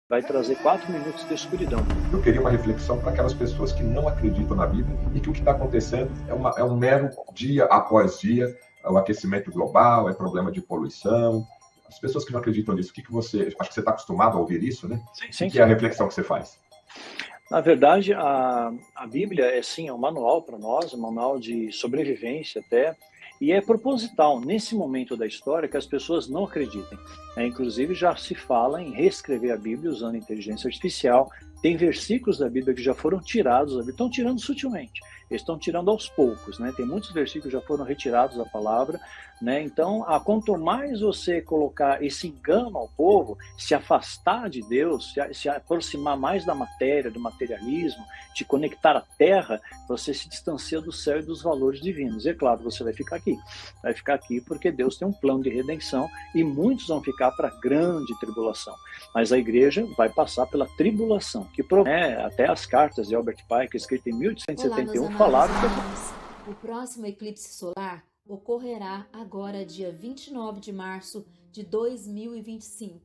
vai trazer 4 minutos de escuridão. Eu queria uma reflexão para aquelas pessoas que não acreditam na Bíblia e que o que está acontecendo é um mero dia após dia, é o aquecimento global, é problema de poluição. As pessoas que não acreditam nisso, o que você... Acho que você está acostumado a ouvir isso, né? Sim, o que é a reflexão que você faz? Na verdade, a Bíblia é sim, é um manual para nós, um manual de sobrevivência até, e é proposital nesse momento da história que as pessoas não acreditem. Inclusive já se fala em reescrever a Bíblia usando inteligência artificial. Tem versículos da Bíblia que já foram tirados da Bíblia, estão tirando sutilmente, eles estão tirando aos poucos, né? Tem muitos versículos que já foram retirados da palavra, né? Então, quanto mais você colocar esse engano ao povo, se afastar de Deus, se aproximar mais da matéria, do materialismo, te conectar à terra, você se distancia do céu e dos valores divinos. E é claro, você vai ficar aqui porque Deus tem um plano de redenção e muitos vão ficar para a grande tribulação. Mas a igreja vai passar pela tribulação, que até as cartas de Albert Pike, escritas em 1871, falaram que o próximo eclipse solar ocorrerá agora dia 29 de março de 2025.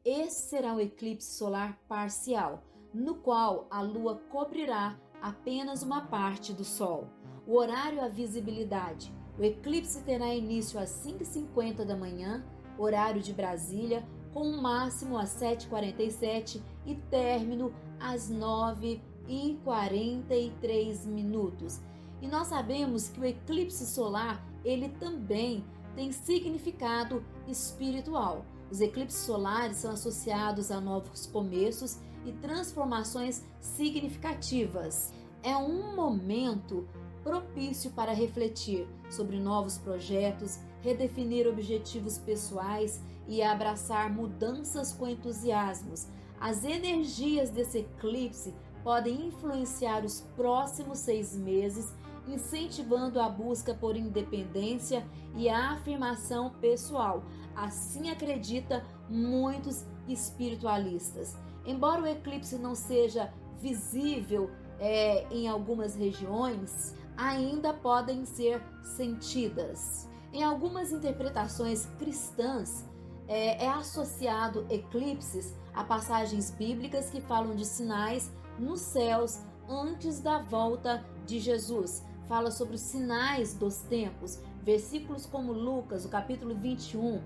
Esse será um eclipse solar parcial, no qual a Lua cobrirá apenas uma parte do Sol. O horário e a visibilidade. O eclipse terá início às 5h50 da manhã, horário de Brasília, com um máximo às 7h47 e término às 9h43. E nós sabemos que o eclipse solar, ele também tem significado espiritual. Os eclipses solares são associados a novos começos e transformações significativas. É um momento propício para refletir sobre novos projetos, redefinir objetivos pessoais e abraçar mudanças com entusiasmos. As energias desse eclipse podem influenciar os próximos 6 meses, incentivando a busca por independência e a afirmação pessoal. Assim acredita muitos espiritualistas. Embora o eclipse não seja visível em algumas regiões, ainda podem ser sentidas. Em algumas interpretações cristãs, é associado eclipses a passagens bíblicas que falam de sinais nos céus antes da volta de Jesus. Fala sobre os sinais dos tempos. Versículos como Lucas, o capítulo 21,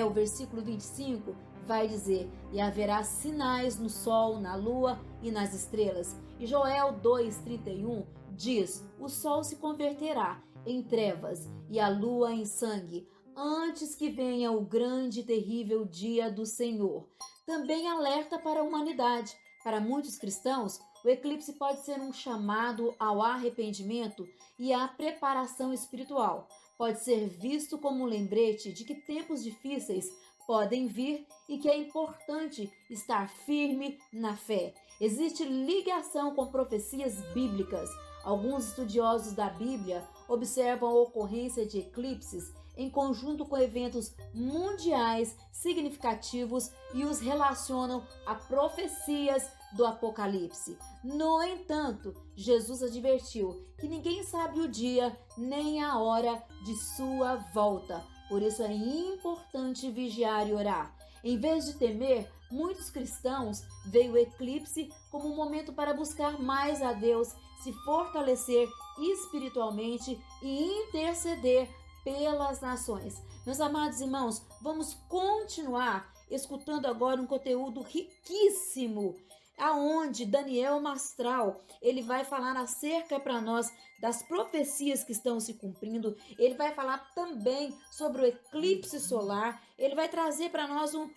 o versículo 25, vai dizer: e haverá sinais no sol, na lua e nas estrelas. E Joel 2,31 diz: o sol se converterá em trevas e a lua em sangue, antes que venha o grande e terrível dia do Senhor. Também alerta para a humanidade. Para muitos cristãos, o eclipse pode ser um chamado ao arrependimento e à preparação espiritual. Pode ser visto como um lembrete de que tempos difíceis podem vir e que é importante estar firme na fé. Existe ligação com profecias bíblicas. Alguns estudiosos da Bíblia observam a ocorrência de eclipses em conjunto com eventos mundiais significativos e os relacionam a profecias do Apocalipse. No entanto, Jesus advertiu que ninguém sabe o dia nem a hora de sua volta. Por isso é importante vigiar e orar. Em vez de temer, muitos cristãos veem o eclipse como um momento para buscar mais a Deus, se fortalecer espiritualmente e interceder pelas nações. Meus amados irmãos, vamos continuar escutando agora um conteúdo riquíssimo, aonde Daniel Mastral, ele vai falar acerca para nós das profecias que estão se cumprindo. Ele vai falar também sobre o eclipse solar. Ele vai trazer para nós um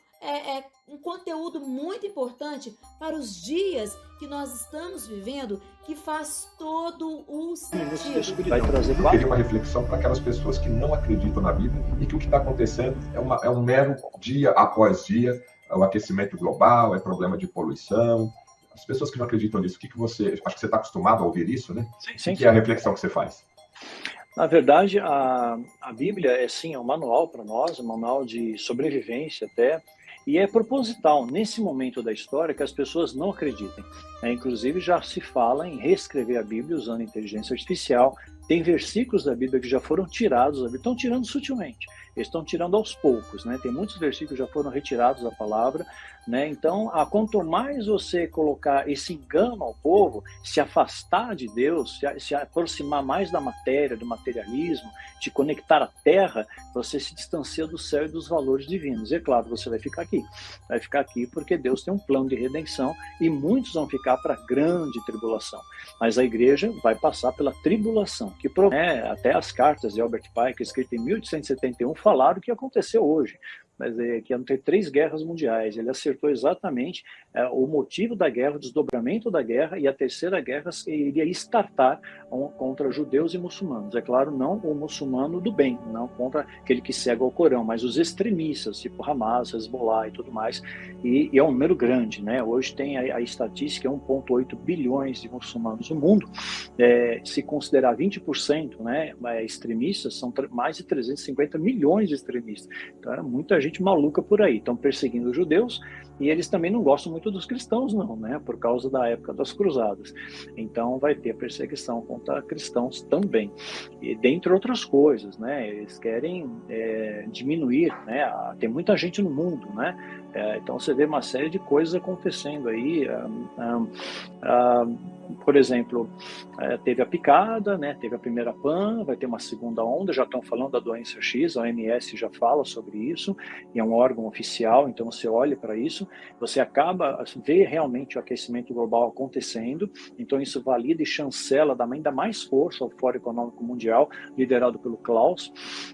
conteúdo muito importante para os dias que nós estamos vivendo, que faz todo o sentido. Vai trazer Eu queria uma reflexão para aquelas pessoas que não acreditam na Bíblia e que o que está acontecendo é um mero dia após dia, o aquecimento global, é problema de poluição. As pessoas que não acreditam nisso, o que você... Acho que você está acostumado a ouvir isso, né? Sim. O que é a reflexão que você faz? Na verdade, a Bíblia é sim, é um manual para nós, um manual de sobrevivência até, e é proposital nesse momento da história que as pessoas não acreditem. Inclusive já se fala em reescrever a Bíblia usando inteligência artificial. Tem versículos da Bíblia que já foram tirados da Bíblia, estão tirando sutilmente, eles estão tirando aos poucos, né? Tem muitos versículos que já foram retirados da palavra, né? Então, quanto mais você colocar esse engano ao povo, se afastar de Deus, se aproximar mais da matéria, do materialismo, te conectar à terra, você se distancia do céu e dos valores divinos. E é claro, você vai ficar aqui porque Deus tem um plano de redenção e muitos vão ficar para a grande tribulação. Mas a igreja vai passar pela tribulação, que até as cartas de Albert Pike, escritas em 1871, falaram o que aconteceu hoje. Mas que iam ter 3 guerras mundiais. Ele acertou exatamente o motivo da guerra, o desdobramento da guerra, e a terceira guerra iria startar contra judeus e muçulmanos. É claro, não o muçulmano do bem, não contra aquele que cega ao Corão, mas os extremistas, tipo Hamas, Hezbollah e tudo mais. E é um número grande, né? Hoje tem a estatística, 1,8 bilhões de muçulmanos no mundo. Se considerar 20%, né, extremistas, são mais de 350 milhões de extremistas. Então, é muita gente maluca por aí, estão perseguindo os judeus, e eles também não gostam muito dos cristãos não, né, por causa da época das cruzadas. Então vai ter perseguição contra cristãos também, e dentre outras coisas, né, eles querem diminuir, né, tem muita gente no mundo, né, então você vê uma série de coisas acontecendo aí, por exemplo, teve a picada, né, teve a primeira PAN, vai ter uma segunda onda, já estão falando da doença X, a OMS já fala sobre isso, e é um órgão oficial, então você olha para isso, você acaba vê realmente o aquecimento global acontecendo, então isso valida e chancela, dá ainda mais força ao Fórum Econômico Mundial, liderado pelo Klaus,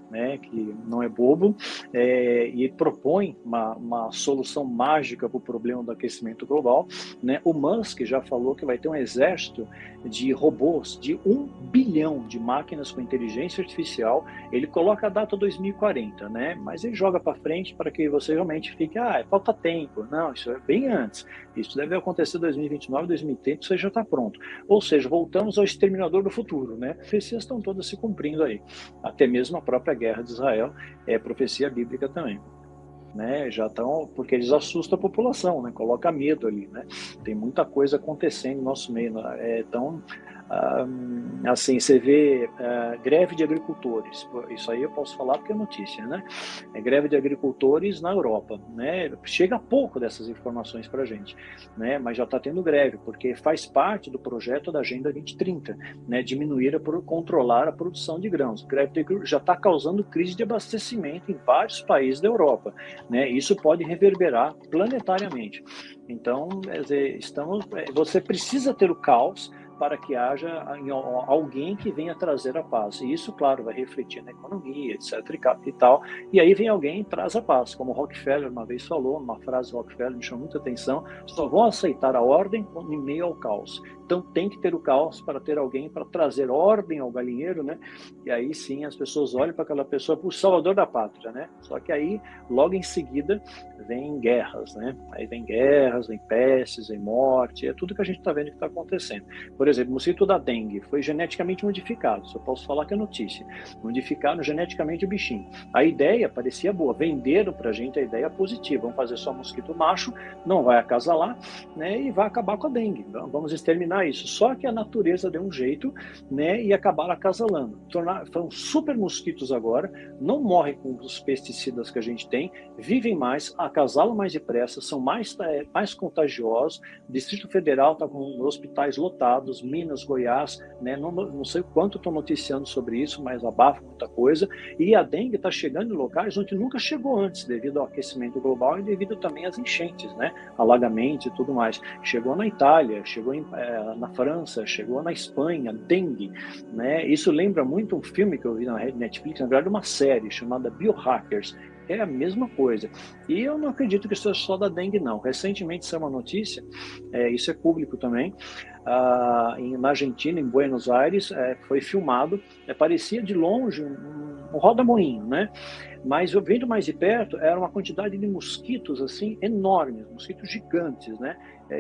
né, que não é bobo, e propõe uma solução mágica para o problema do aquecimento global, né? O Musk já falou que vai ter um exército de robôs, de 1 bilhão de máquinas com inteligência artificial. Ele coloca a data 2040, né? Mas ele joga para frente para que você realmente fique, falta tempo. Não, isso é bem antes. Isso deve acontecer em 2029, 2030, você já está pronto. Ou seja, voltamos ao exterminador do futuro, né? As profecias estão todas se cumprindo aí. Até mesmo a própria guerra de Israel é profecia bíblica também. Né, já estão, porque eles assustam a população, né, coloca medo ali, né, tem muita coisa acontecendo no nosso meio, né, então, assim, você vê greve de agricultores, isso aí eu posso falar porque é notícia, né, greve de agricultores na Europa, né, chega pouco dessas informações para a gente, né, mas já está tendo greve, porque faz parte do projeto da Agenda 2030, né, diminuir, controlar a produção de grãos. Greve já está causando crise de abastecimento em vários países da Europa, né, isso pode reverberar planetariamente. Então, você precisa ter o caos para que haja alguém que venha trazer a paz. E isso, claro, vai refletir na economia, etc. e tal. E aí vem alguém e traz a paz. Como Rockefeller uma vez falou, uma frase do Rockefeller me chamou muita atenção, só vão aceitar a ordem em meio ao caos. Então tem que ter o caos para ter alguém para trazer ordem ao galinheiro, né? E aí sim as pessoas olham para aquela pessoa, para o salvador da pátria, né? Só que aí, logo em seguida, vem guerras, né? Aí vem guerras, vem pestes, vem morte, é tudo que a gente está vendo que está acontecendo. Por exemplo, o mosquito da dengue foi geneticamente modificado, só posso falar que é notícia. Modificaram geneticamente o bichinho. A ideia parecia boa, venderam para a gente a ideia positiva, vamos fazer só mosquito macho, não vai acasalar, né? E vai acabar com a dengue, então, vamos exterminar isso. Só que a natureza deu um jeito, né? E acabaram acasalando. Foram super mosquitos agora, não morrem com os pesticidas que a gente tem, vivem mais, acasalam mais depressa, são mais contagiosos. O Distrito Federal está com hospitais lotados, Minas, Goiás, né? Não sei quanto estou noticiando sobre isso, mas abafa muita coisa. E a dengue está chegando em locais onde nunca chegou antes, devido ao aquecimento global e devido também às enchentes, né? Alagamentos e tudo mais. Chegou na Itália, chegou na França, chegou na Espanha, dengue, né? Isso lembra muito um filme que eu vi na Netflix, na verdade uma série chamada Biohackers. É a mesma coisa. E eu não acredito que isso seja só da dengue, não. Recentemente saiu uma notícia, isso é público também, na Argentina, em Buenos Aires, foi filmado, parecia de longe um roda-moinho, né? Mas vendo mais de perto, era uma quantidade de mosquitos assim enormes, mosquitos gigantes, né?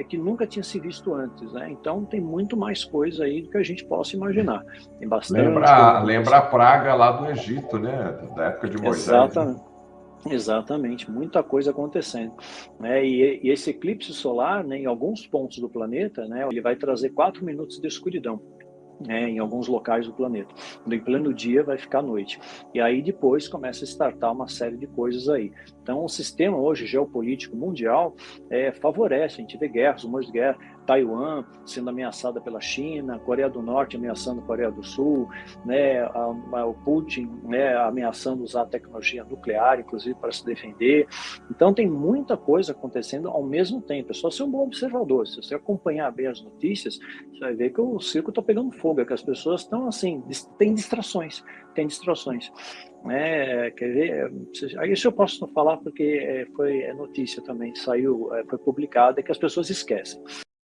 Que nunca tinha se visto antes, né? Então tem muito mais coisa aí do que a gente possa imaginar. Tem bastante. Lembra a praga lá do Egito, né? Da época de Moisés. Exatamente. Né? Exatamente, muita coisa acontecendo, né? E esse eclipse solar, né, em alguns pontos do planeta, né, ele vai trazer 4 minutos de escuridão. em alguns locais do planeta. Em pleno dia vai ficar noite. E aí depois começa a startar uma série de coisas aí. Então o sistema hoje geopolítico mundial favorece, a gente vê guerras, rumores de guerra, Taiwan sendo ameaçada pela China, Coreia do Norte ameaçando a Coreia do Sul, né, o Putin, né, ameaçando usar a tecnologia nuclear, inclusive, para se defender. Então tem muita coisa acontecendo ao mesmo tempo. É só ser um bom observador. Se você acompanhar bem as notícias, você vai ver que o circo está pegando fogo, é que as pessoas estão assim, tem distrações, quer ver? Isso eu posso falar porque foi notícia também, saiu, foi publicada, que as pessoas esquecem.